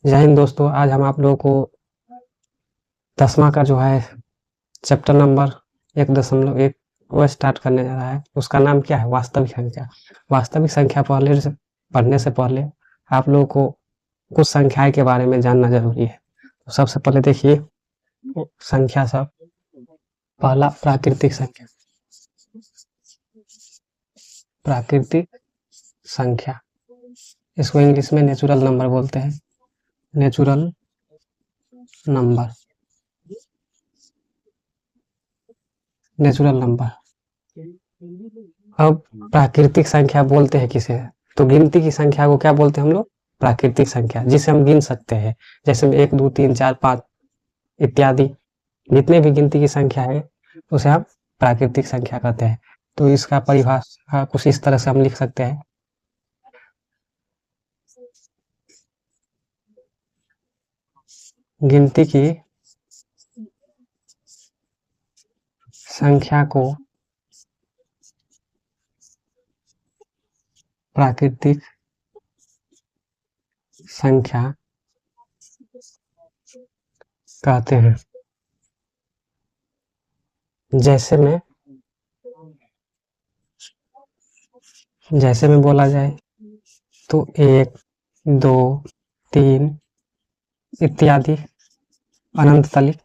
जय हिंद दोस्तों। आज हम आप लोगों को 10वां का जो है चैप्टर नंबर 1.1 वो स्टार्ट करने जा रहा है। उसका नाम क्या है? वास्तविक संख्या। वास्तविक संख्या पढ़ने से पहले आप लोगों को कुछ संख्याएं के बारे में जानना जरूरी है। तो सबसे पहले देखिए संख्या सब। पहला प्राकृतिक संख्या। प्राकृतिक संख्या, इसको इंग्लिश में नेचुरल नंबर बोलते हैं। Natural number, natural number. अब प्राकृतिक संख्या बोलते हैं किसे? तो गिनती की संख्या को क्या बोलते हैं हम लोग? प्राकृतिक संख्या, जिसे हम गिन सकते हैं। जैसे 1 2 3 4 5 इत्यादि जितने भी गिनती की संख्या है उसे हम प्राकृतिक संख्या कहते हैं। तो इसका परिभाषा कुछ इस तरह से हम लिख सकते हैं। गिनती की संख्या को प्राकृतिक संख्या कहते हैं। जैसे में बोला जाए तो 1 2 3 इत्यादि अनंत तलिक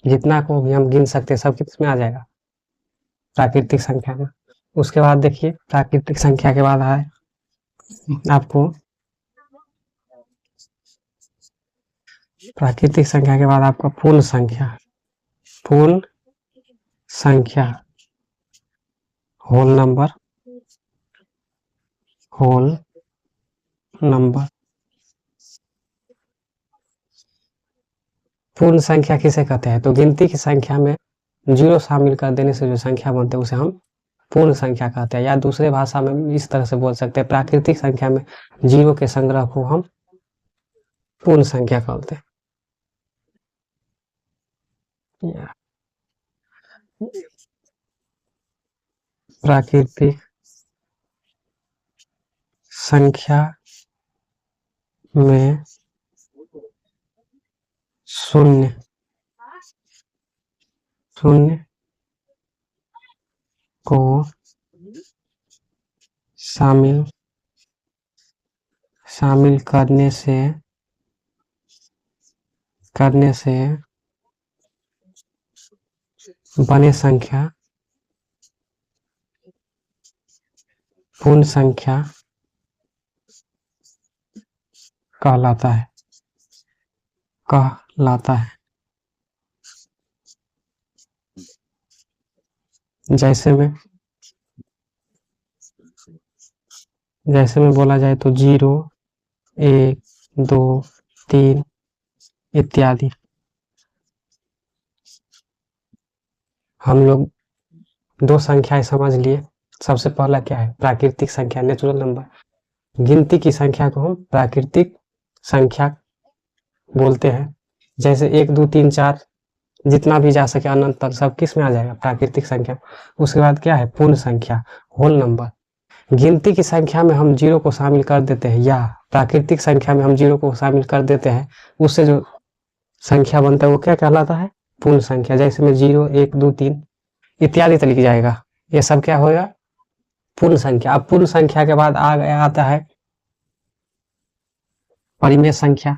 जितना को भी हम गिन सकते हैं सब किसमें आ जाएगा? प्राकृतिक संख्या में। उसके बाद देखिए प्राकृतिक संख्या के बाद आए आपको प्राकृतिक संख्या के बाद आपका पूर्ण संख्या। पूर्ण संख्या, होल नंबर। Whole number. पूर्ण संख्या किसे कहते हैं? तो गिनती की संख्या में 0 शामिल कर देने से जो संख्या बनते हैं उसे हम पूर्ण संख्या कहते हैं। या दूसरे भाषा में इस तरह से बोल सकते हैं, प्राकृतिक संख्या में 0 के संग्रह को हम पूर्ण संख्या कहते हैं। प्राकृतिक संख्या में शून्य को शामिल करने से बने संख्या पूर्ण संख्या कहलाता है। जैसे में बोला जाए तो 0 1 2 3 इत्यादि। हम लोग 2 संख्याएं समझ लिए। सबसे पहला क्या है? प्राकृतिक संख्या, नेचुरल नंबर। गिनती की संख्या को हम प्राकृतिक संख्या बोलते हैं। जैसे 1 2 3 4 जितना भी जा सके अनंत तक सब किस में आ जाएगा? प्राकृतिक संख्या। उसके बाद क्या है? पूर्ण संख्या, होल नंबर। गिनती की संख्या में हम 0 को शामिल कर देते हैं या प्राकृतिक संख्या में हम 0 को शामिल कर देते हैं, उससे जो संख्या बनता है वो क्या कहलाता है? पूर्ण संख्या। जैसे में 0 1 2 3 इत्यादि तक लिख जाएगा, ये सब क्या होगा? पूर्ण संख्या। अब पूर्ण संख्या के बाद आता है परिमेय संख्या।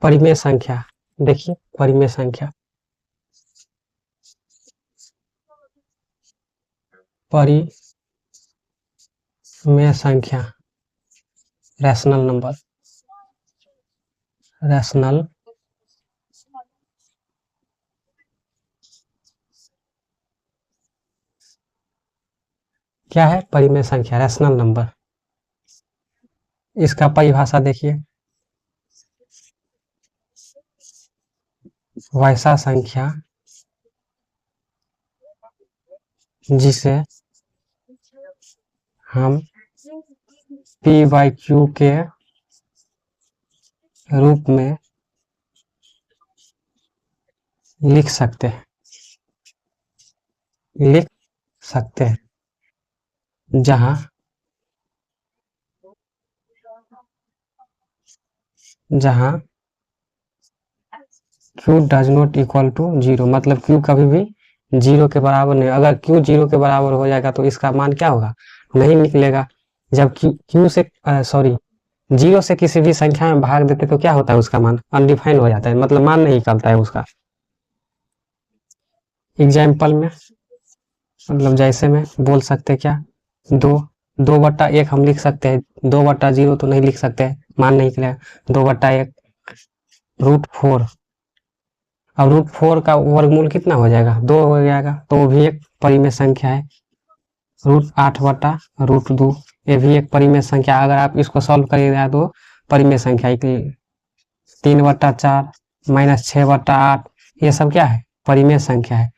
परिमेय संख्या, देखिए परिमेय संख्या। परिमेय संख्या, रैशनल नंबर। रैशनल क्या है? परिमेय संख्या, रैशनल नंबर। इसका परिभाषा देखिए, वैसा संख्या जिसे हम पी बाई क्यू के रूप में लिख सकते हैं, जहां Q does not equal to zero, मतलब क्यू कभी भी जीरो के बराबर नहीं। अगर क्यू जीरो के बराबर हो जाएगा तो इसका मान क्या होगा, नहीं निकलेगा। जब क्यू से सॉरी जीरो से किसी भी संख्या में भाग देते तो क्या होता है, उसका मान अनडिफाइंड हो जाता है, मतलब मान नहीं निकलता है उसका। एग्जाम्पल में मतलब जैसे में बोल सकते क्या, दो 2/1 हम लिख सकते हैं, 2/0 तो नहीं लिख सकते, मान नहीं निकलेगा। 2/1 √4, अब √4 का वर्गमूल कितना हो जाएगा, 2 हो जाएगा, तो वो भी एक परिमेय संख्या है। √8/√2 ये भी एक परिमेय संख्या। अगर आप इसको सॉल्व करिएगा तो परिमेय संख्या 3/4 -6/8 ये सब क्या है, परिमेय संख्या है।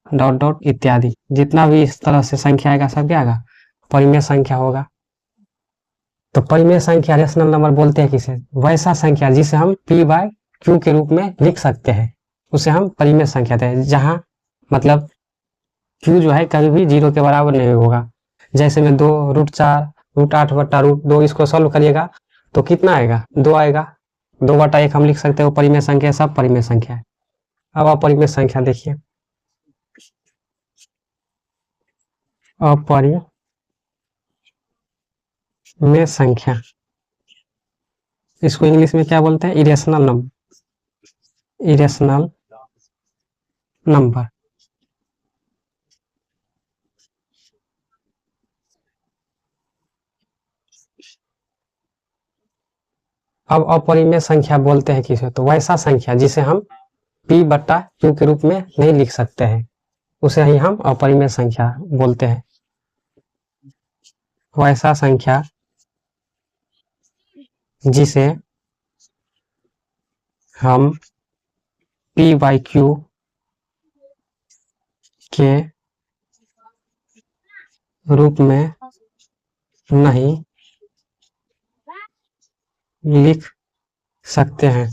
डॉट डॉट इत्यादि जितना भी इस तरह से संख्या आएगा सब क्या आएगा, परिमेय संख्या होगा। तो परिमेय संख्या रेशनल नंबर बोलते हैं किसे, वैसा संख्या जिसे हम p बाय q के रूप में लिख सकते हैं, उसे हम परिमेय संख्या कहते हैं। जहां मतलब q जो है कभी भी जीरो के बराबर नहीं होगा। जैसे में 2√4 √8/√2 इसको सॉल्व करिएगा तो कितना आएगा, 2 आएगा। 2/1 हम लिख सकते हैं, वो परिमेय संख्या, सब परिमेय संख्या है। अब अपरिमेय संख्या देखिए, अपरिमेय संख्या इसको इंग्लिश में क्या बोलते हैं, इरेशनल नंबर। अब अपरिमेय संख्या बोलते हैं किसे, तो वैसा संख्या जिसे हम p/q के रूप में नहीं लिख सकते हैं, उसे ही हम अपरिमेय संख्या बोलते हैं। वैसा संख्या जिसे हम p/q के रूप में नहीं लिख सकते हैं,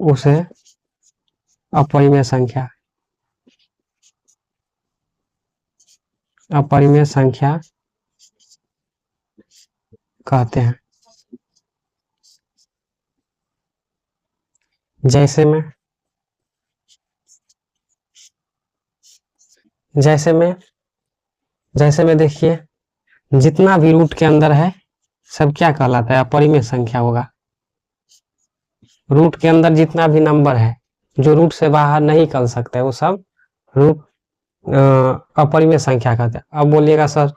उसे अपरिमेय संख्या कहते हैं। जैसे में देखिए, जितना भी रूट के अंदर है सब क्या कहलाता है, अपरिमेय संख्या होगा। रूट के अंदर जितना भी नंबर है जो रूट से बाहर नहीं निकल सकता है, वो सब रूट अपरिमेय संख्या कहते हैं। अब बोलिएगा सर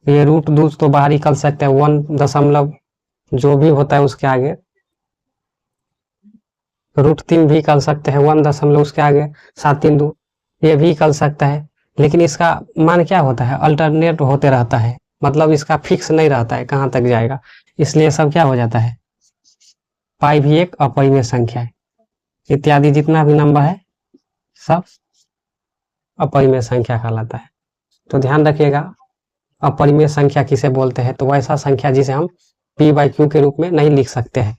ये √2 तो बाहर निकल सकता है, 1 जो भी होता है उसके आगे, √3 भी निकल सकते हैं, 1 उसके आगे 7×3=2 ये भी निकल सकता है। लेकिन इसका मान क्या होता है, अल्टरनेट होते रहता है, मतलब इसका फिक्स नहीं रहता है कहाँ तक जाएगा, इसलिए सब क्या हो जाता है, पाई भी एक अपरिमेय संख्या है। इत्यादि जितना भी नंबर है सब अपरिमेय संख्या कहलाता है। तो ध्यान रखिएगा, अपरिमेय संख्या किसे बोलते हैं, तो वैसा संख्या जिसे हम p/q के रूप में नहीं लिख सकते हैं।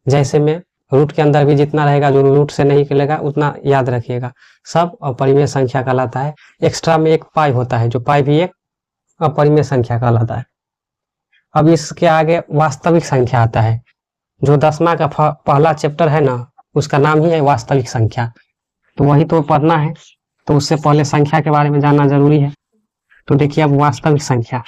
जैसे में रूट के अंदर भी जितना रहेगा जो रूट से नहीं निकलेगा उतना याद रखिएगा, सब अपरिमेय संख्या कहलाता है। एक्स्ट्रा में एक पाई होता है, जो पाई भी एक अपरिमेय संख्या कहलाता है। अब इसके आगे वास्तविक संख्या आता है, जो 10वां का पहला चैप्टर है ना, उसका नाम ही है वास्तविक संख्या, तो वही तो पढ़ना है, तो उससे पहले संख्या के बारे में जानना जरूरी है। तो देखिए अब वास्तविक संख्या,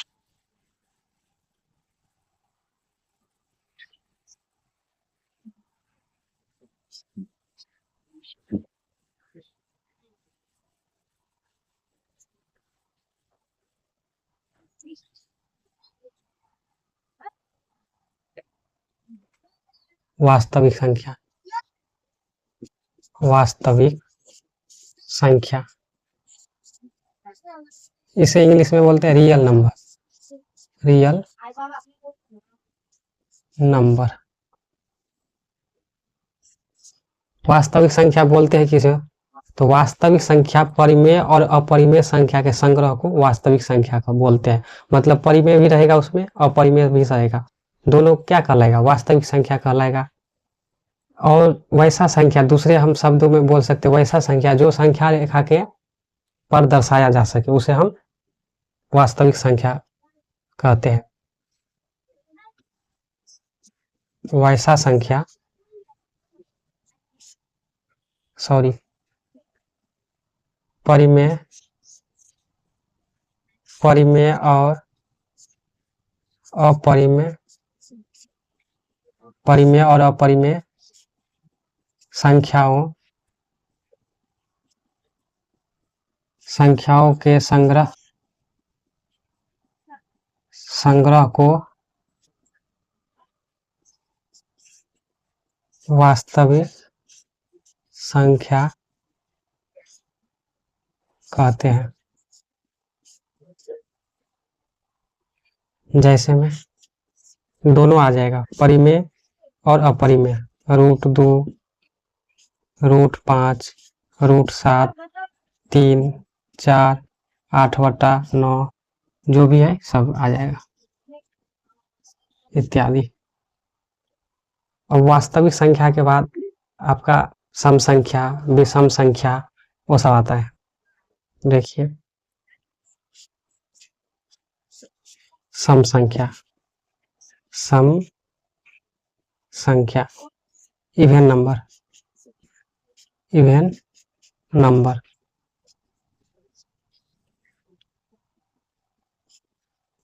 वास्तविक संख्या इसे इंग्लिश में बोलते हैं रियल नंबर। वास्तविक संख्या बोलते हैं किसे? तो वास्तविक संख्या परिमेय और अपरिमेय संख्या के संग्रह को वास्तविक संख्या का बोलते हैं। मतलब परिमेय भी रहेगा उसमें, अपरिमेय भी रहेगा, दोनों क्या कहलाएगा? वास्तविक संख्या कहलाएगा। और वैसा संख्या, दूसरे हम शब्दों में बोल सकते हैं, वैसा संख्या जो संख्या रेखा के पर दर्शाया जा सके उसे हम वास्तविक संख्या कहते हैं। वैसा संख्या, सॉरी, परिमेय, परिमेय और अपरिमेय, परिमेय और अपरिमेय संख्याओं के संग्रह को वास्तविक संख्या कहते हैं। जैसे में दोनों आ जाएगा, परिमेय और अपरिमेय, √2, √5, √7, 3, 4, 8/9, जो भी है सब आ जाएगा इत्यादि। और वास्तविक संख्या के बाद आपका सम संख्या, विषम संख्या, वो सब आता है। देखिए, सम संख्या, सम संख्या, इवन नंबर, इवन नंबर।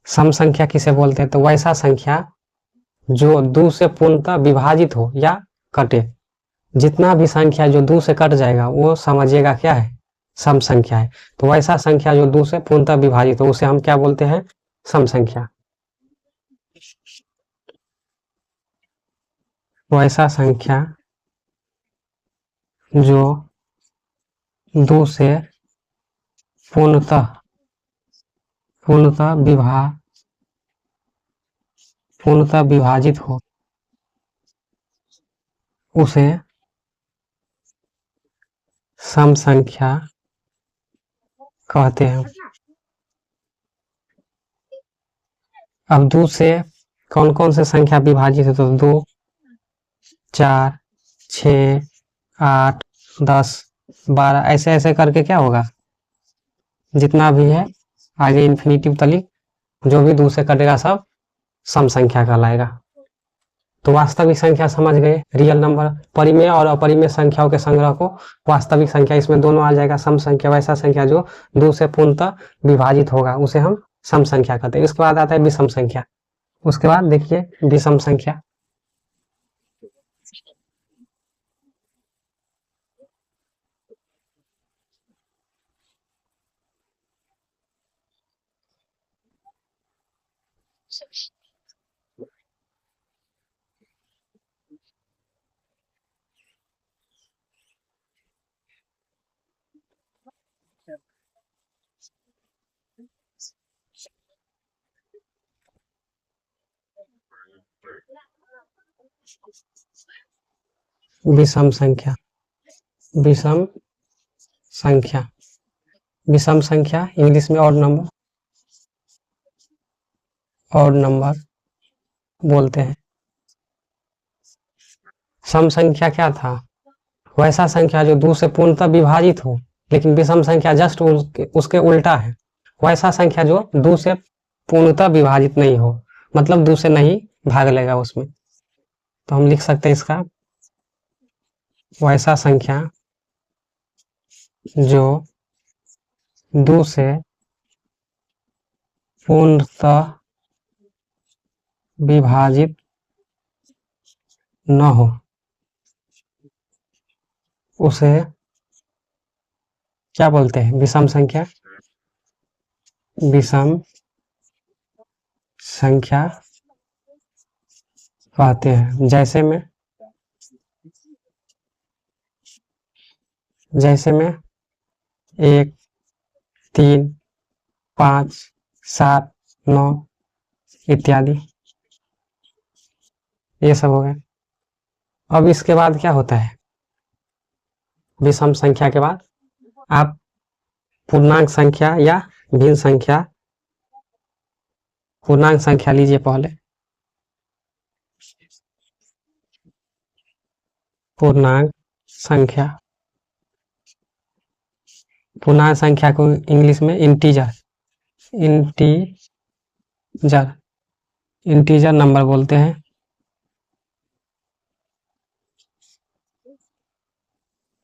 सम संख्या किसे बोलते हैं? तो वैसा संख्या जो 2 से पूर्णतः विभाजित हो या कटे। जितना भी संख्या जो 2 से कट जाएगा वो समझिएगा क्या है? सम संख्या है। तो वैसा संख्या जो 2 से पूर्णतः विभाजित हो उसे हम क्या बोलते हैं? सम संख्या। वैसा संख्या जो 2 से पूर्णतः विभाजित हो उसे सम संख्या कहते हैं। अब 2 से कौन कौन से संख्या विभाजित है? तो 2, 4, 6, 8, 10, 12, ऐसे ऐसे करके क्या होगा? जितना भी है आगे इन्फिनिटिव तलिक जो भी 2 से कटेगा सब सम संख्या कहलाएगा। तो वास्तविक संख्या समझ गए, रियल नंबर। परिमेय और अपरिमेय संख्याओं के संग्रह को वास्तविक संख्या, इसमें दोनों आ जाएगा। सम संख्या वैसा संख्या जो 2 से पूर्णतः विभाजित होगा उसे हम सम संख्या कहते हैं। इसके बाद आता है विषम संख्या। उसके बाद देखिए विषम संख्या। विषम संख्या, विषम संख्या, विषम संख्या इंग्लिश में ऑड नंबर, ऑड नंबर बोलते हैं। सम संख्या क्या था? वैसा संख्या जो 2 से पूर्णतः विभाजित हो, लेकिन विषम संख्या जस्ट उसके उल्टा है। वैसा संख्या जो 2 से पूर्णतः विभाजित नहीं हो, मतलब 2 से नहीं भाग लेगा उसमें। तो हम लिख सकते हैं इसका, वैसा संख्या जो 2 से पूर्णतः विभाजित न हो उसे क्या बोलते हैं? विषम संख्या, विषम संख्या कहते हैं। जैसे में 1, 3, 5, 7, 9 इत्यादि, ये सब हो गए। अब इसके बाद क्या होता है? विषम संख्या के बाद आप पूर्णांक संख्या या भिन्न संख्या, पूर्णांक संख्या लीजिए पहले। पूर्णांक संख्या, पूर्णांक संख्या को इंग्लिश में इंटीजर, इंटीजर नंबर बोलते हैं।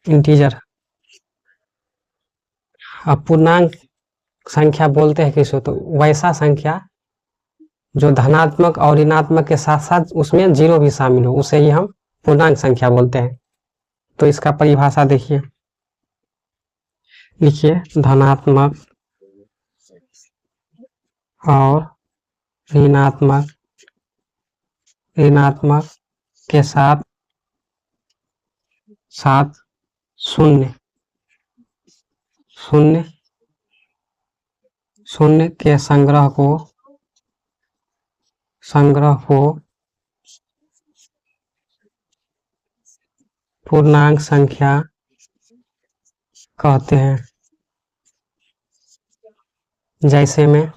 इंटीजर। अब पूर्णांक संख्या बोलते हैं किसको, तो वैसा संख्या जो धनात्मक और ऋणात्मक के साथ साथ उसमें जीरो भी शामिल हो, उसे ही हम पूर्णांक संख्या बोलते हैं। तो इसका परिभाषा देखिए, लिखिए धनात्मक और ऋणात्मक के साथ शून्य के संग्रह को पूर्णांक संख्या कहते हैं। जैसे में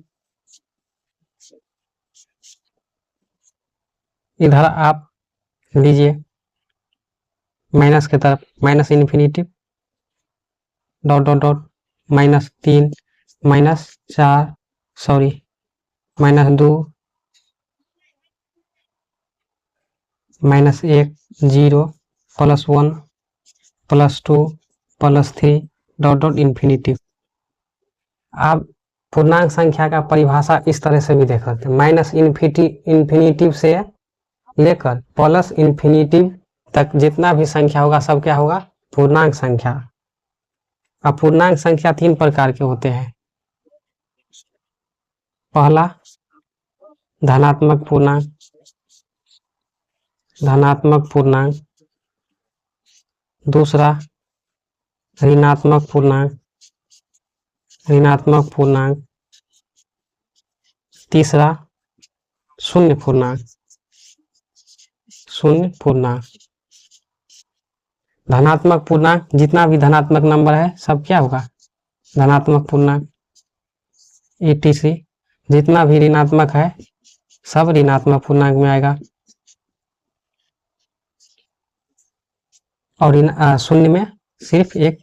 इधर आप लीजिए माइनस की तरफ, minus infinity dot dot dot -3 -4 sorry -2 -1 0 +1 +2 +3 dot dot infinity. आप पूर्णांक संख्या का परिभाषा इस तरह से भी देख सकते हैं, माइनस इन्फिनिटी से लेकर प्लस इन्फिनिटी तक जितना भी संख्या होगा सब क्या होगा, पूर्णांक संख्या। अब पूर्णांक संख्या 3 प्रकार के होते हैं। पहला धनात्मक पूर्णांक, दूसरा ऋणात्मक पूर्णांक, तीसरा शून्य पूर्णांक। धनात्मक पूर्णांक, जितना भी धनात्मक नंबर है सब क्या होगा, धनात्मक पूर्णांक। etc जितना भी ऋणात्मक है सब ऋणात्मक पूर्णांक में आएगा, और शून्य में सिर्फ एक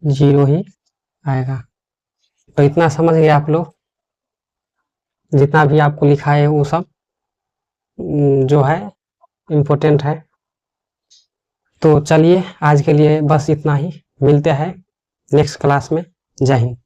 जीरो ही आएगा। तो इतना समझ गए आप लोग, जितना भी आपको लिखा है वो सब जो है इम्पोर्टेंट है। तो चलिए आज के लिए बस इतना ही, मिलते हैं नेक्स्ट क्लास में। जय हिंद।